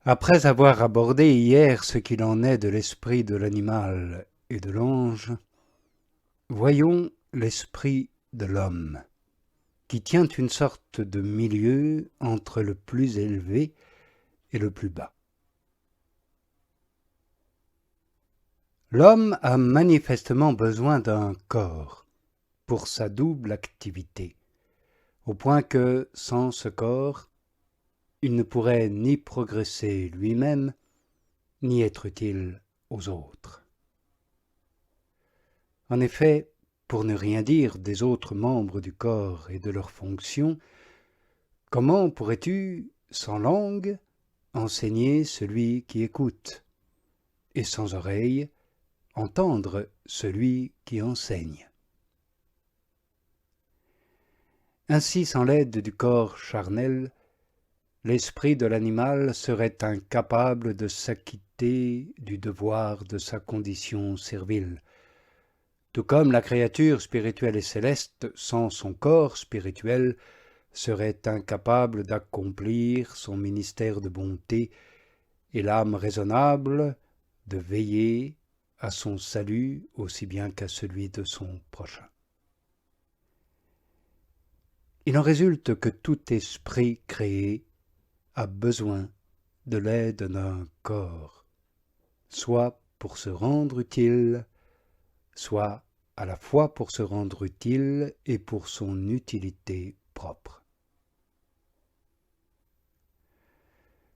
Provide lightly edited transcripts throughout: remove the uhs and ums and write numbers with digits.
Après avoir abordé hier ce qu'il en est de l'esprit de l'animal et de l'ange, voyons l'esprit de l'homme, qui tient une sorte de milieu entre le plus élevé et le plus bas. L'homme a manifestement besoin d'un corps pour sa double activité, au point que, sans ce corps, il ne pourrait ni progresser lui-même, ni être utile aux autres. En effet, pour ne rien dire des autres membres du corps et de leurs fonctions, comment pourrais-tu, sans langue, enseigner celui qui écoute, et sans oreille, entendre celui qui enseigne? Ainsi, sans l'aide du corps charnel, l'esprit de l'animal serait incapable de s'acquitter du devoir de sa condition servile, tout comme la créature spirituelle et céleste, sans son corps spirituel, serait incapable d'accomplir son ministère de bonté, et l'âme raisonnable de veiller à son salut aussi bien qu'à celui de son prochain. Il en résulte que tout esprit créé a besoin de l'aide d'un corps, soit pour se rendre utile, soit à la fois pour se rendre utile et pour son utilité propre.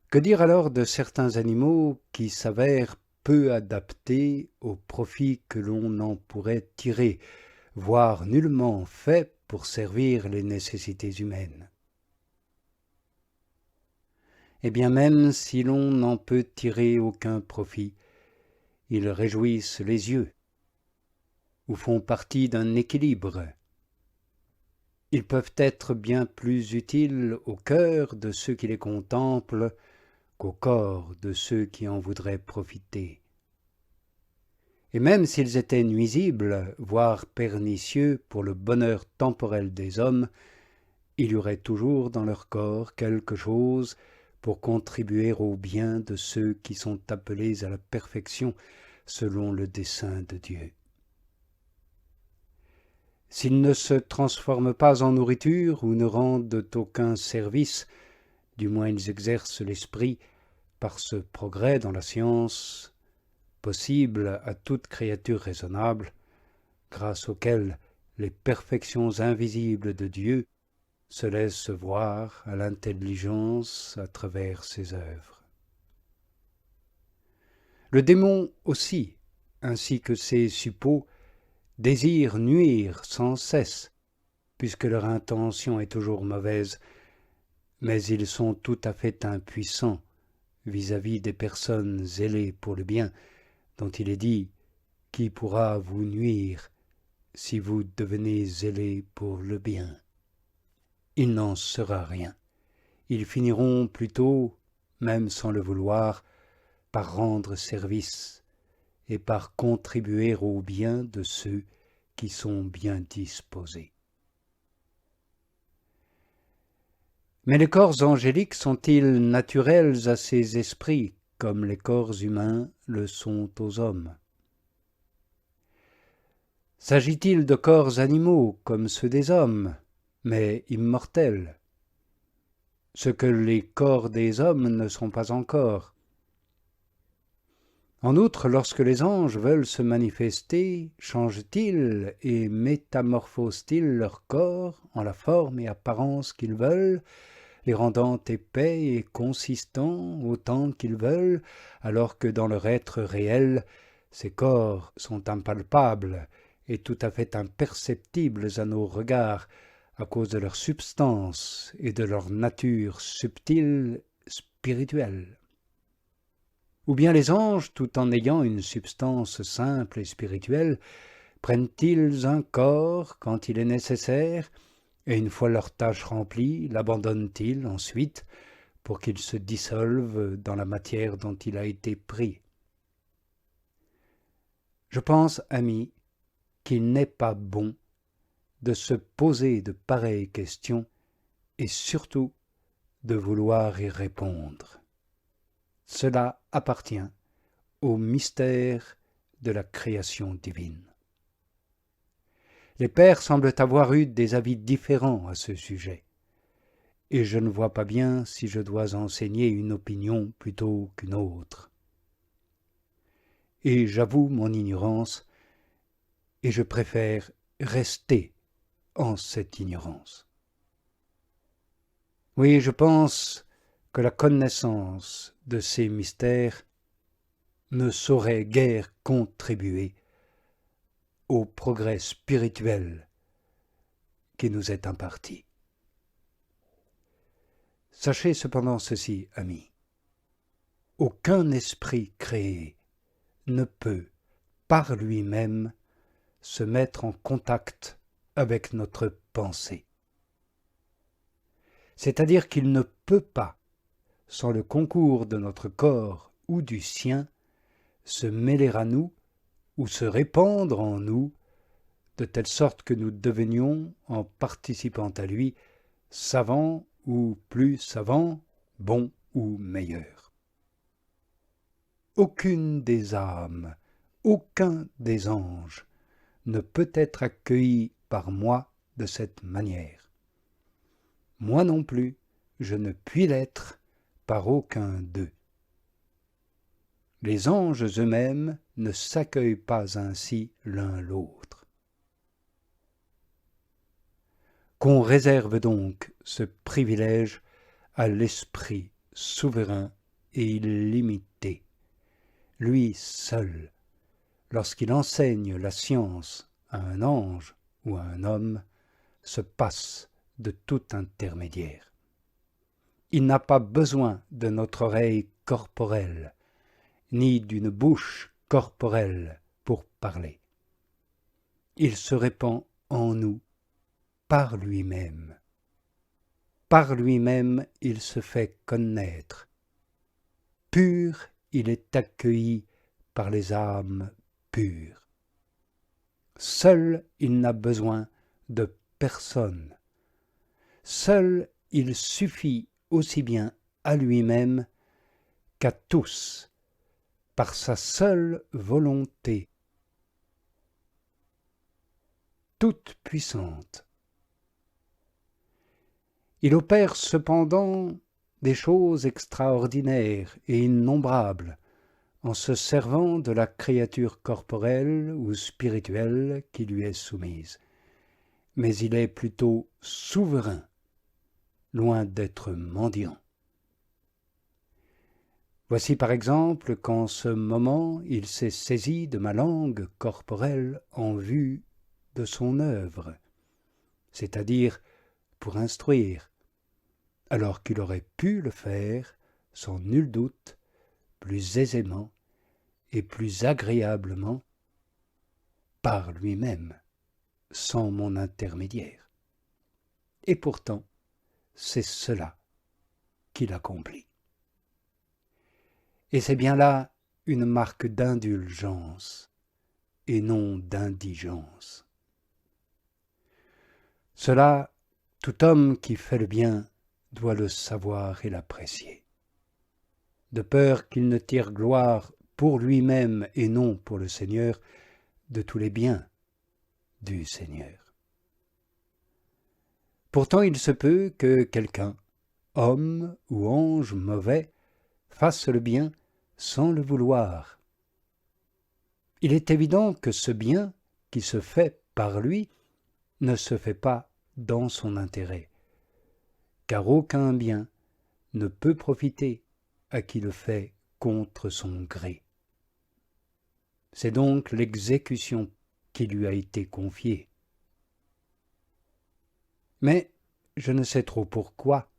Que dire alors de certains animaux qui s'avèrent peu adaptés au profit que l'on en pourrait tirer, voire nullement faits pour servir les nécessités humaines? Et bien même si l'on n'en peut tirer aucun profit, ils réjouissent les yeux, ou font partie d'un équilibre. Ils peuvent être bien plus utiles au cœur de ceux qui les contemplent qu'au corps de ceux qui en voudraient profiter. Et même s'ils étaient nuisibles, voire pernicieux pour le bonheur temporel des hommes, il y aurait toujours dans leur corps quelque chose pour contribuer au bien de ceux qui sont appelés à la perfection selon le dessein de Dieu. S'ils ne se transforment pas en nourriture ou ne rendent aucun service, du moins ils exercent l'esprit par ce progrès dans la science possible à toute créature raisonnable, grâce auquel les perfections invisibles de Dieu se laissent voir à l'intelligence à travers ses œuvres. Le démon aussi, ainsi que ses suppôts, désirent nuire sans cesse, puisque leur intention est toujours mauvaise, mais ils sont tout à fait impuissants vis-à-vis des personnes zélées pour le bien, dont il est dit « Qui pourra vous nuire si vous devenez zélés pour le bien ?» Il n'en sera rien. Ils finiront plutôt, même sans le vouloir, par rendre service et par contribuer au bien de ceux qui sont bien disposés. Mais les corps angéliques sont-ils naturels à ces esprits, comme les corps humains le sont aux hommes? S'agit-il de corps animaux comme ceux des hommes, mais immortels, ce que les corps des hommes ne sont pas encore? En outre, lorsque les anges veulent se manifester, changent-ils et métamorphosent-ils leur corps en la forme et apparence qu'ils veulent, les rendant épais et consistants autant qu'ils veulent, alors que dans leur être réel, ces corps sont impalpables et tout à fait imperceptibles à nos regards à cause de leur substance et de leur nature subtile, spirituelle? Ou bien les anges, tout en ayant une substance simple et spirituelle, prennent-ils un corps quand il est nécessaire, et une fois leur tâche remplie, l'abandonnent-ils ensuite pour qu'il se dissolve dans la matière dont il a été pris? Je pense, amis, qu'il n'est pas bon de se poser de pareilles questions et surtout de vouloir y répondre. cela appartient au mystère de la création divine. Les pères semblent avoir eu des avis différents à ce sujet, et je ne vois pas bien si je dois enseigner une opinion plutôt qu'une autre. Et j'avoue mon ignorance, et je préfère rester en cette ignorance. Oui, je pense que la connaissance de ces mystères ne saurait guère contribuer au progrès spirituel qui nous est imparti. Sachez cependant ceci, amis, aucun esprit créé ne peut, par lui-même, se mettre en contact avec notre pensée. C'est-à-dire qu'il ne peut pas, sans le concours de notre corps ou du sien, se mêler à nous ou se répandre en nous, de telle sorte que nous devenions, en participant à lui, savants ou plus savants, bons ou meilleurs. Aucune des âmes, aucun des anges ne peut être accueilli par moi de cette manière. Moi non plus, je ne puis l'être par aucun d'eux. Les anges eux-mêmes ne s'accueillent pas ainsi l'un l'autre. Qu'on réserve donc ce privilège à l'Esprit souverain et illimité, lui seul, lorsqu'il enseigne la science à un ange ou à un homme, se passe de tout intermédiaire. Il n'a pas besoin de notre oreille corporelle, ni d'une bouche corporelle pour parler. Il se répand en nous par lui-même. Par lui-même, il se fait connaître. Pur, il est accueilli par les âmes pures. Seul, il n'a besoin de personne. Seul, il suffit aussi bien à lui-même qu'à tous, par sa seule volonté, toute puissante. Il opère cependant des choses extraordinaires et innombrables en se servant de la créature corporelle ou spirituelle qui lui est soumise. Mais il est plutôt souverain, loin d'être mendiant. Voici par exemple qu'en ce moment il s'est saisi de ma langue corporelle en vue de son œuvre, c'est-à-dire pour instruire, alors qu'il aurait pu le faire, sans nul doute, plus aisément et plus agréablement par lui-même, sans mon intermédiaire. Et pourtant, c'est cela qu'il accomplit. Et c'est bien là une marque d'indulgence et non d'indigence. Cela, tout homme qui fait le bien doit le savoir et l'apprécier, de peur qu'il ne tire gloire pour lui-même et non pour le Seigneur de tous les biens du Seigneur. Pourtant il se peut que quelqu'un, homme ou ange mauvais, fasse le bien sans le vouloir. Il est évident que ce bien qui se fait par lui ne se fait pas dans son intérêt, car aucun bien ne peut profiter à qui le fait contre son gré. C'est donc l'exécution qui lui a été confiée. Mais, je ne sais trop pourquoi,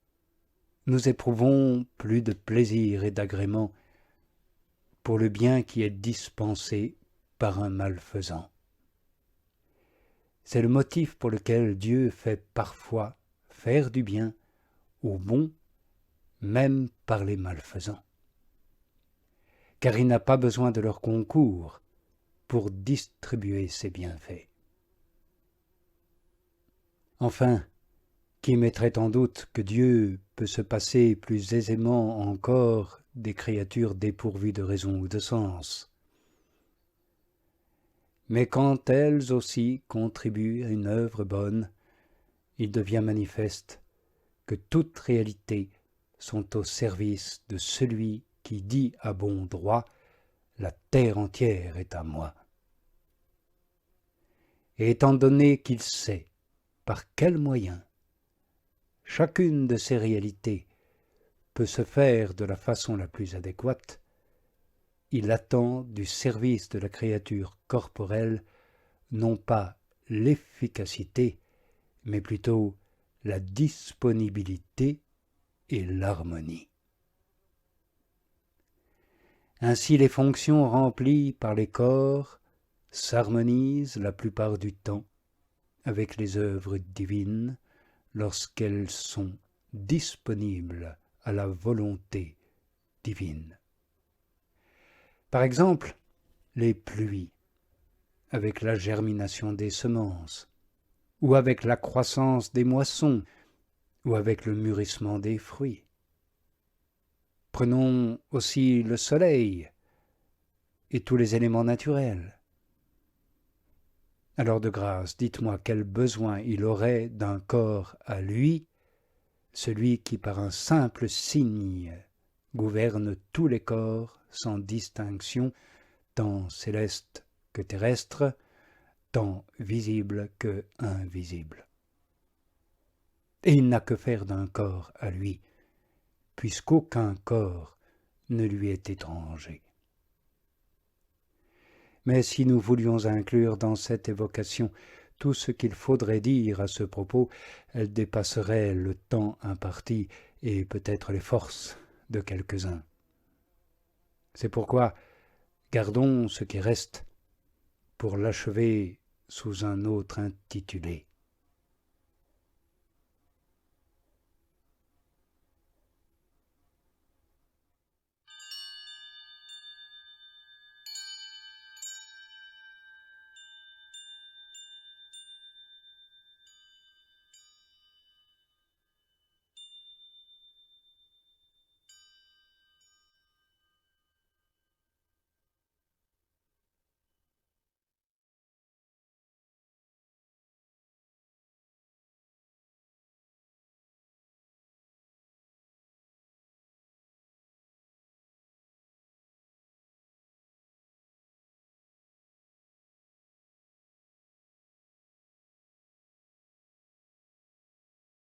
nous éprouvons plus de plaisir et d'agrément pour le bien qui est dispensé par un malfaisant. C'est le motif pour lequel Dieu fait parfois faire du bien aux bons, même par les malfaisants. Car il n'a pas besoin de leur concours pour distribuer ses bienfaits. Enfin, qui mettrait en doute que Dieu peut se passer plus aisément encore des créatures dépourvues de raison ou de sens. Mais quand elles aussi contribuent à une œuvre bonne, il devient manifeste que toutes réalités sont au service de celui qui dit à bon droit « La terre entière est à moi ». Et étant donné qu'il sait par quels moyens chacune de ces réalités peut se faire de la façon la plus adéquate, il attend du service de la créature corporelle non pas l'efficacité, mais plutôt la disponibilité et l'harmonie. Ainsi les fonctions remplies par les corps s'harmonisent la plupart du temps avec les œuvres divines lorsqu'elles sont disponibles à la volonté divine. Par exemple, les pluies, avec la germination des semences, ou avec la croissance des moissons, ou avec le mûrissement des fruits. Prenons aussi le soleil et tous les éléments naturels. Alors de grâce, dites-moi quel besoin il aurait d'un corps à lui, celui qui par un simple signe gouverne tous les corps sans distinction, tant célestes que terrestres, tant visibles que invisibles. Et il n'a que faire d'un corps à lui, puisqu'aucun corps ne lui est étranger. Mais si nous voulions inclure dans cette évocation tout ce qu'il faudrait dire à ce propos, elle dépasserait le temps imparti et peut-être les forces de quelques-uns. C'est pourquoi gardons ce qui reste pour l'achever sous un autre intitulé.